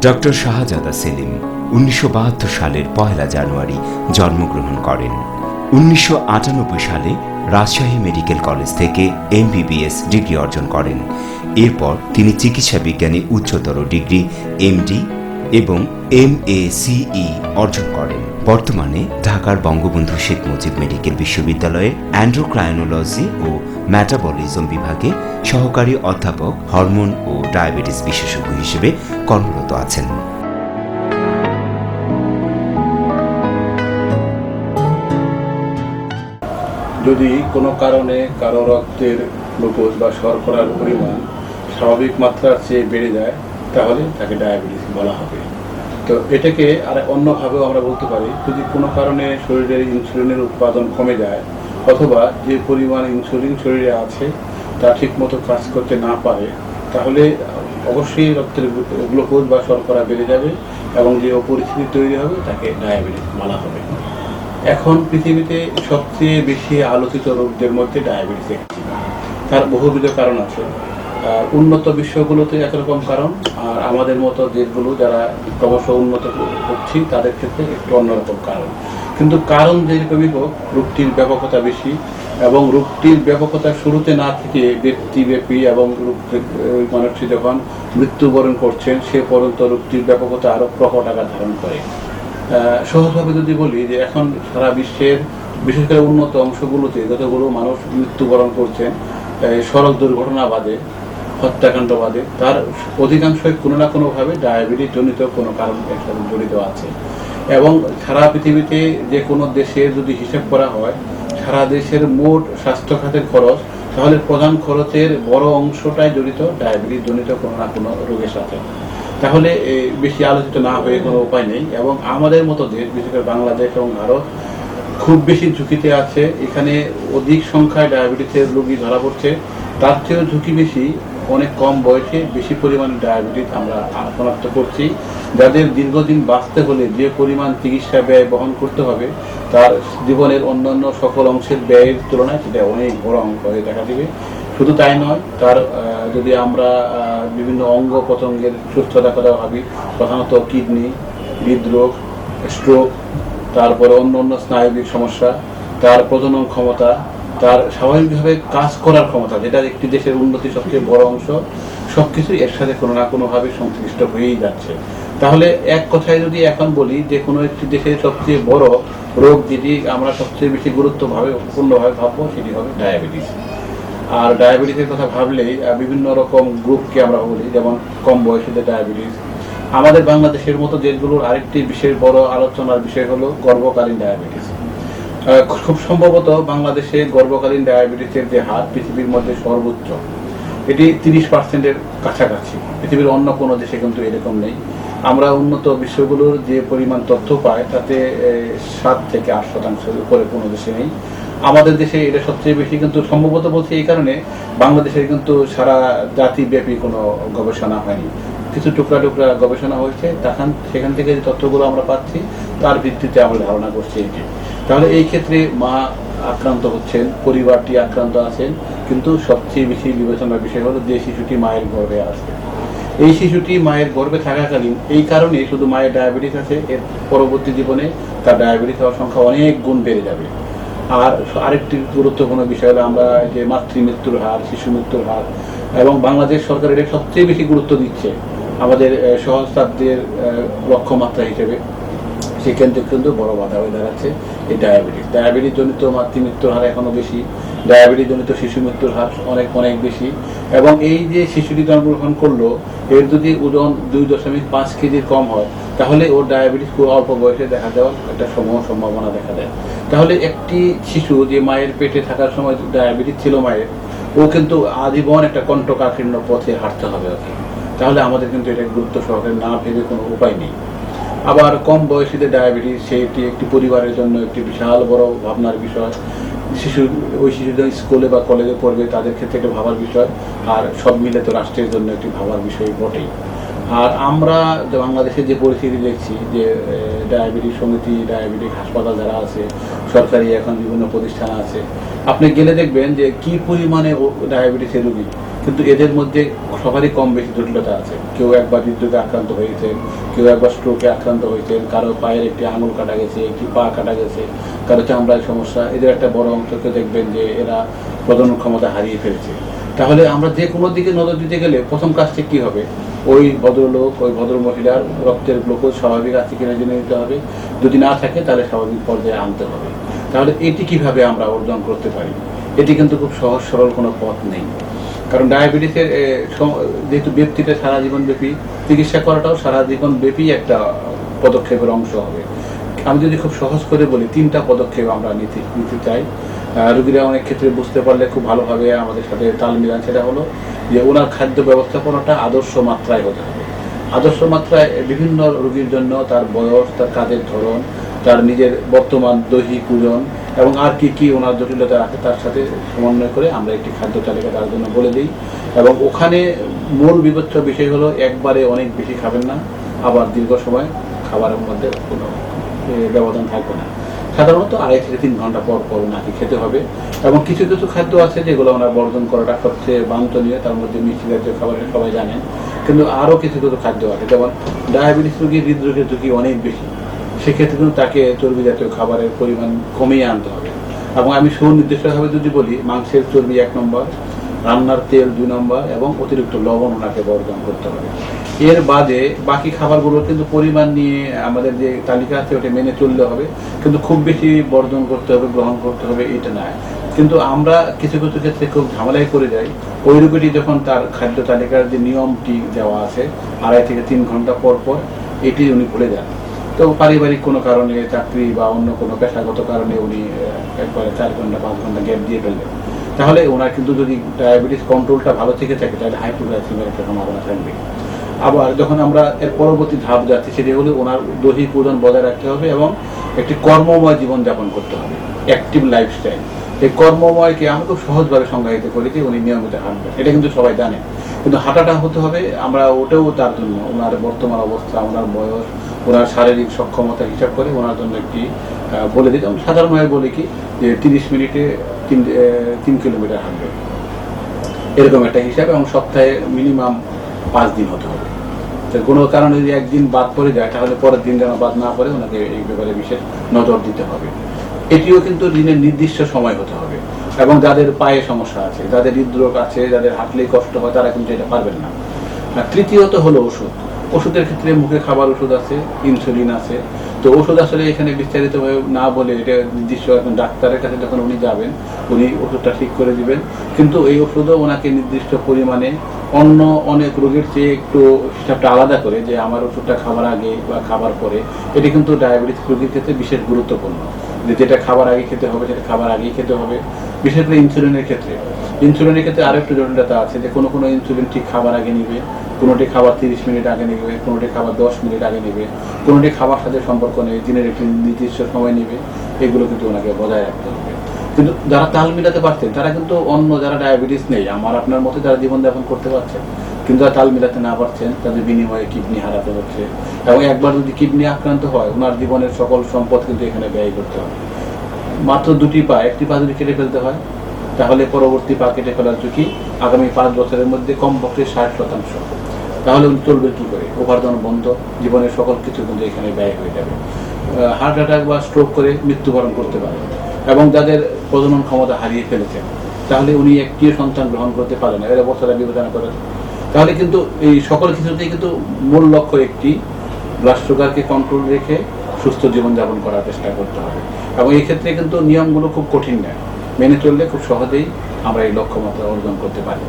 Doctor শাহজাদা সেলিম ১৯৭২ সালের ১ জানুয়ারি জন্মগ্রহণ করেন। ১৯৯৮ সালে রাজশাহী মেডিকেল কলেজ থেকে MBBS ডিগ্রি অর্জন করেন। এরপর তিনি চিকিৎসা বিজ্ঞানে উচ্চতর ডিগ্রি MD এবং MACE অর্জন করেন। বর্তমানে ঢাকার বঙ্গবন্ধু শেখ মুজিব মেডিকেল বিশ্ববিদ্যালয়ে অ্যান্ড্রোক্রাইনোলজি ও মেটাবলিজম বিভাগে সহকারী অধ্যাপক, হরমোন ও ডায়াবেটিস বিশেষজ্ঞ হিসেবে কর্মরত আছেন। যদি কোনো কারণে কারো রক্তের গ্লুকোজ বা শর্করার পরিমাণ স্বাভাবিক মাত্রার চেয়ে বেড়ে যায়, তাহলে তাকে ডায়াবেটিস বলা হবে। তো এটাকে আর অন্যভাবেও আমরা বলতে পারি, যদি কোনো কারণে শরীরের ইনসুলিনের উৎপাদন কমে যায় অথবা যে পরিমাণ ইনসুলিন শরীরে আছে তা ঠিকমতো কাজ করতে না পারে, তাহলে অবশ্যই রক্তের গ্লুকোজ বা শর্করা বেড়ে যাবে এবং যে পরিস্থিতি তৈরি হবে তাকে ডায়াবেটিস বলা হবে। এখন পৃথিবীতে সবচেয়ে বেশি আলোচিত রোগদের মধ্যে ডায়াবেটিস একটি। তার বহুবিধ কারণ আছে। উন্নত বিশ্বগুলোতে একরকম কারণ, আর আমাদের মতো দেশগুলো যারা ক্রমশ উন্নত হচ্ছি তাদের ক্ষেত্রে একটু অন্যরকম কারণ। কিন্তু কারণ যেরকমই হোক, রোগটির ব্যাপকতা বেশি এবং রোগটির ব্যাপকতা শুরুতে না থেকে ব্যক্তিব্যাপী এবং মানুষ যখন মৃত্যুবরণ করছেন সে পর্যন্ত রোগটির ব্যাপকতা আরও প্রকট আকার ধারণ করে। সহজভাবে যদি বলি যে এখন সারা বিশ্বের বিশেষ করে উন্নত অংশগুলোতে যতগুলো মানুষ মৃত্যুবরণ করছেন সড়ক দুর্ঘটনা বাদে, হত্যাকাণ্ড বাদে, তার অধিকাংশই কোনো না কোনোভাবে ডায়াবেটিস জনিত কোনো কারণ এর সাথে জড়িত আছে। এবং সারা পৃথিবীতে যে কোনো দেশের যদি হিসাব করা হয় সারা দেশের মোট স্বাস্থ্য খাতের খরচ, তাহলে প্রধান খরচের বড় অংশটাই জড়িত ডায়াবেটিস জনিত কোনো না কোনো রোগের সাথে। তাহলে বেশি আলোচিত না হয়ে কোনো উপায় নেই। এবং আমাদের মতো দেশ, বিশেষ করে বাংলাদেশ এবং ভারত, খুব বেশি ঝুঁকিতে আছে। এখানে অধিক সংখ্যায় ডায়াবেটিসের রোগী ধরা পড়ছে। তার চেয়েও ঝুঁকি বেশি, অনেক কম বয়সে বেশি পরিমাণে ডায়াবেটিস আমরা শনাক্ত করছি, যাদের দীর্ঘদিন বাঁচতে হলে যে পরিমাণ চিকিৎসা ব্যয় বহন করতে হবে তার জীবনের অন্যান্য সকল অংশের ব্যয়ের তুলনায় সেটা অনেক বড় অঙ্ক হয়ে দেখা দিবে। শুধু তাই নয়, তার যদি আমরা বিভিন্ন অঙ্গ প্রত্যঙ্গের সুস্থতার কথা ভাবি, প্রধানত কিডনি, হৃদরোগ, স্ট্রোক, তারপরে অন্য অন্য স্নায়বিক সমস্যা, তার প্রজনন ক্ষমতা, তার স্বাভাবিকভাবে কাজ করার ক্ষমতা, যেটা একটি দেশের উন্নতির সবচেয়ে বড় অংশ, সব কিছুই এর সাথে কোনো না কোনোভাবে সংশ্লিষ্ট হয়েই যাচ্ছে। তাহলে এক কথায় যদি এখন বলি যে কোনো একটি দেশের সবচেয়ে বড় রোগ যেটি আমরা সবচেয়ে বেশি পূর্ণভাবে ভাববো সেটি হবে ডায়াবেটিস। আর ডায়াবেটিসের কথা ভাবলেই বিভিন্ন রকম গ্রুপকে আমরা বলি, যেমন কম বয়সীদের ডায়াবেটিস। আমাদের বাংলাদেশের মতো দেশগুলোর আরেকটি বিশেষ বড় আলোচনার বিষয় হলো গর্ভকালীন ডায়াবেটিস। খুব সম্ভবত বাংলাদেশে গর্ভকালীন ডায়াবেটিসের যে হার পৃথিবীর মধ্যে সর্বোচ্চ, এটি 30%-এর কাছাকাছি। পৃথিবীর অন্য কোনো দেশে কিন্তু এরকম নেই। আমরা উন্নত বিশ্বগুলোর যে পরিমাণ তথ্য পাই তাতে 7 থেকে 8% উপরে কোনো দেশে নেই। আমাদের দেশে এটা সবচেয়ে বেশি, কিন্তু সম্ভবত বলছি এই কারণে বাংলাদেশের কিন্তু সারা জাতিব্যাপী কোনো গবেষণা হয়নি। কিছু টুকরা টুকরা গবেষণা হয়েছে, সেখান থেকে যে তথ্যগুলো আমরা পাচ্ছি তার ভিত্তিতে আমরা ধারণা করছি এটি। তাহলে এই ক্ষেত্রে মা আক্রান্ত হচ্ছেন, পরিবারটি আক্রান্ত আছেন, কিন্তু সবচেয়ে বেশি বিবেচনার বিষয় হলো যে শিশুটি মায়ের গর্ভে আছে। এই শিশুটি মায়ের গর্ভে থাকাকালীন এই কারণে শুধু মায়ের ডায়াবেটিস আছে, এর পরবর্তী জীবনে তার ডায়াবেটিস হওয়ার সংখ্যা অনেক গুণ বেড়ে যাবে। আর আরেকটি গুরুত্বপূর্ণ বিষয় হলো আমরা যে মাতৃমৃত্যুর হার, শিশু মৃত্যুর হার, এবং বাংলাদেশ সরকার এটা সবচেয়ে বেশি গুরুত্ব দিচ্ছে আমাদের সহস্রাব্দের লক্ষ্যমাত্রা হিসেবে। সেখান থেকে কিন্তু বড় বাধা হয়ে দাঁড়াচ্ছে এই ডায়াবেটিস জনিত মাতৃমৃত্যুর হার এখনো বেশি, ডায়াবেটিস জনিত শিশু মৃত্যুর হার অনেক অনেক বেশি। এবং এই যে শিশুটি জন্মগ্রহণ করলো, এর যদি ওজন 2.5 কেজির কম হয়, তাহলে ওর ডায়াবেটিস খুব অল্প বয়সে দেখা দেওয়ার একটা সম্ভাবনা দেখা দেয়। তাহলে একটি শিশু যে মায়ের পেটে থাকার সময় ডায়াবেটিস ছিল মায়ের, ও কিন্তু আজীবন একটা কণ্টকাকীর্ণ পথে হাঁটতে হবে ওকে। তাহলে আমাদের কিন্তু এটা গুরুত্ব সহকারে না ভেবে কোনো উপায় নেই। আবার কম বয়সীদের ডায়াবেটিস, সেটি একটি পরিবারের জন্য একটি বিশাল বড় ভাবনার বিষয়। ওই শিশুদের স্কুলে বা কলেজে পড়বে, তাদের ক্ষেত্রে একটা ভাবার বিষয়, আর সব মিলে তো রাষ্ট্রের জন্য একটি ভাবার বিষয় বটেই। আর আমরা বাংলাদেশে যে পরিস্থিতি দেখছি, যে ডায়াবেটিস সমিতি, ডায়াবেটিক হাসপাতাল যারা আছে, সরকারি এখন বিভিন্ন প্রতিষ্ঠান আছে, আপনি গেলে দেখবেন যে কি পরিমাণে ডায়াবেটিসের রোগী, কিন্তু এদের মধ্যে সবারই কম বেশি জটিলতা আছে। কেউ একবার হৃদরোগে আক্রান্ত হয়েছে, কেউ একবার স্ট্রোকে আক্রান্ত হয়েছে, কারো পায়ের একটি আঙুল কাটা গেছে, একটি পা কাটা গেছে, কারো চামড়ার সমস্যা। এদের একটা বড় অংশকে দেখবেন যে এরা প্রজনন ক্ষমতা হারিয়ে ফেলছে। তাহলে আমরা যে কোনো দিকে নজর দিতে গেলে প্রথম কাজটা কী হবে, ওই ভদ্রলোক, ওই ভদ্র মহিলার রক্তের গ্লুকোজ স্বাভাবিক আছে কিনা জেনে নিতে হবে। যদি না থাকে তাহলে স্বাভাবিক পর্যায়ে আনতে হবে। তাহলে এটি কিভাবে আমরা অর্জন করতে পারি? এটি কিন্তু খুব সহজ সরল কোনো পথ নেই। কারণ ডায়াবেটিসের যেহেতু ব্যক্তিটা সারা জীবন ব্যাপী, চিকিৎসা করাটাও সারা জীবন ব্যাপী একটা পদক্ষেপের অংশ হবে। আমি যদি খুব সহজ করে বলি, 3টা পদক্ষেপ আমরা নিতে চাই। রোগীরা অনেক ক্ষেত্রে বুঝতে পারলে খুব ভালোভাবে আমাদের সাথে তাল মিলান। সেটা হলো যে ওনার খাদ্য ব্যবস্থাপনাটা আদর্শ মাত্রায় হতে হবে। আদর্শ মাত্রায় বিভিন্ন রোগীর জন্য তার বয়স, তার কাজের ধরন, তার নিজের বর্তমান দৈহিক ওজন এবং আর কি ওনার জটিলতা আছে তার সাথে সমন্বয় করে আমরা একটি খাদ্য তালিকা তার জন্য বলে দিই। এবং ওখানে মূল বিবেচ্য বিষয় হলো একবারে অনেক বেশি খাবেন না, আবার দীর্ঘ সময় খাবারের মধ্যে কোনো ব্যবধান থাকবে না। সাধারণত 2.5 থেকে 3 ঘন্টা পর পর ওনাকে খেতে হবে। এবং কিছু কিছু খাদ্য আছে যেগুলো ওনার বর্জন করাটা সবচেয়ে বাঞ্ছনীয়, তার মধ্যে মিষ্টি জাতীয় খাবারের সবাই জানেন। কিন্তু আরও কিছু কিছু খাদ্য আছে, যেমন ডায়াবেটিস রোগীর হৃদরোগের ঝুঁকি অনেক বেশি, সেক্ষেত্রে কিন্তু তাকে চর্বি জাতীয় খাবারের পরিমাণ কমিয়ে আনতে হবে। এবং আমি সুনির্দিষ্টভাবে যদি বলি, মাংসের চর্বি 1 নম্বর, রান্নার তেল 2 নম্বর এবং অতিরিক্ত লবণ ওনাকে বর্জন করতে হবে। এর বাদে বাকি খাবারগুলোর কিন্তু পরিমাণ নিয়ে আমাদের যে তালিকা আছে ওটা মেনে চললে হবে, কিন্তু খুব বেশি বর্জন করতে হবে, গ্রহণ করতে হবে এটা নয়। কিন্তু আমরা কিছু কিছু ক্ষেত্রে খুব ঝামেলায় করে যাই। ওই রোগীটি যখন তার খাদ্য তালিকার যে নিয়মটি দেওয়া আছে 2.5 থেকে 3 ঘন্টা পর পর, এটি উনি ভুলে যান। তো পারিবারিক কোনো কারণে, চাকরি বা অন্য কোনো পেশাগত কারণে উনি একবারে 4 ঘন্টা 5 ঘন্টা গ্যাপ দিয়ে ফেললেন, তাহলে ওনার কিন্তু যদি ডায়াবেটিস কন্ট্রোলটা ভালো থেকে থাকে তাহলে হাইপোগ্লাইসেমিয়ার একটা সম্ভাবনা থাকবে। আবার যখন আমরা এর পরবর্তী ধাপ যাচ্ছি, সেটি হলো ওনার দৈহিক ওজন বজায় রাখতে হবে এবং একটি কর্মময় জীবনযাপন করতে হবে, অ্যাক্টিভ লাইফস্টাইল। এই কর্মময়কে আমি খুব সহজভাবে সংজ্ঞায়িত করি যে উনি নিয়মিত হাঁটবেন, এটা কিন্তু সবাই জানে। কিন্তু হাঁটাটা হতে হবে, আমরা ওটাও তার জন্য ওনার বর্তমান অবস্থা, ওনার বয়স, ওনার শারীরিক সক্ষমতা হিসাব করে ওনার জন্য একটি বলে দিই। যেমন সাধারণভাবে বলি কি যে 30 মিনিটে 3 কিলোমিটার হাঁটবে, এরকম একটা হিসাব। এবং সপ্তাহে মিনিমাম 5 দিন হতে হবে। তো কোনো কারণে যদি একদিন বাদ পড়ে যায় তাহলে পরের দিন যেন বাদ না পড়ে ওনাকে এই ব্যাপারে বিশেষ নজর দিতে হবে। এটিও কিন্তু দিনের নির্দিষ্ট সময় হতে হবে। এবং যাদের পায়ে সমস্যা আছে, যাদের হৃদরোগ আছে, যাদের হাঁটলেই কষ্ট হয়, তারা কিন্তু এটা পারবেন না। তৃতীয়ত হলো ওষুধ। ওষুধের ক্ষেত্রে মুখে খাবার ওষুধ আছে, ইনসুলিন আছে। তো ওষুধ আসলে এখানে বিস্তারিতভাবে না বলে, এটা নির্দিষ্ট একজন ডাক্তারের কাছে যখন উনি যাবেন উনি ওষুধটা ঠিক করে দিবেন। কিন্তু এই ওষুধও ওনাকে নির্দিষ্ট পরিমাণে অন্য অনেক রোগীর চেয়ে একটু হিসাবটা আলাদা করে, যে আমার ওষুধটা খাবার আগে বা খাবার পরে, এটি কিন্তু ডায়াবেটিস রোগীর ক্ষেত্রে বিশেষ গুরুত্বপূর্ণ। যেটা খাবার আগে খেতে হবে সেটা খাবার আগেই খেতে হবে। বিশেষ করে ইনসুলিনের ক্ষেত্রে আরো একটু জটিলতা আছে, যে কোনো কোনো ইনসুলিন ঠিক খাবার আগে নিবে, কোনোটি খাবার 30 মিনিট আগে নেবে, কোনোটি খাবার 10 মিনিট আগে নেবে, কোনোটি খাবার সাথে সম্পর্ক নেই, দিনের একটি নির্দিষ্ট সময় নেবে। এগুলো কিন্তু ওনাকে বজায় রাখতে হবে। কিন্তু যারা তাল মিলাতে পারছেন তারা কিন্তু অন্য যারা ডায়াবেটিস নেই, আমার আপনার মতো যারা জীবনযাপন করতে পারছেন, কিন্তু যারা তাল মিলাতে না পারছেন তাদের বিনিময়ে কিডনি হারাতে হচ্ছে। এবং একবার যদি কিডনি আক্রান্ত হয়, ওনার জীবনের সকল সম্পদ কিন্তু এখানে ব্যয় করতে হবে। মাত্র 2টি পা, একটি পা যদি কেটে ফেলতে হয় তাহলে পরবর্তী পা কেটে ফেলার ঝুঁকি আগামী 5 বছরের মধ্যে কমপক্ষে 60%। তাহলে উনি চলবে কী করে? উপার্জন বন্ধ, জীবনের সকল কিছু কিন্তু এখানে ব্যয় হয়ে যাবে। হার্ট অ্যাটাক বা স্ট্রোক করে মৃত্যুবরণ করতে পারে। এবং যাদের প্রজনন ক্ষমতা হারিয়ে ফেলেছেন, তাহলে উনি একটিও সন্তান গ্রহণ করতে পারে না, এর অবস্থাটা বিবেচনা করেন। তাহলে কিন্তু এই সকল কিছুতেই কিন্তু মূল লক্ষ্য একটি, ব্লাড সুগারকে কন্ট্রোল রেখে সুস্থ জীবনযাপন করার চেষ্টা করতে হবে। এবং এই ক্ষেত্রে কিন্তু নিয়মগুলো খুব কঠিন নয়, মেনে চললে খুব সহজেই আমরা এই লক্ষ্যমাত্রা অর্জন করতে পারি।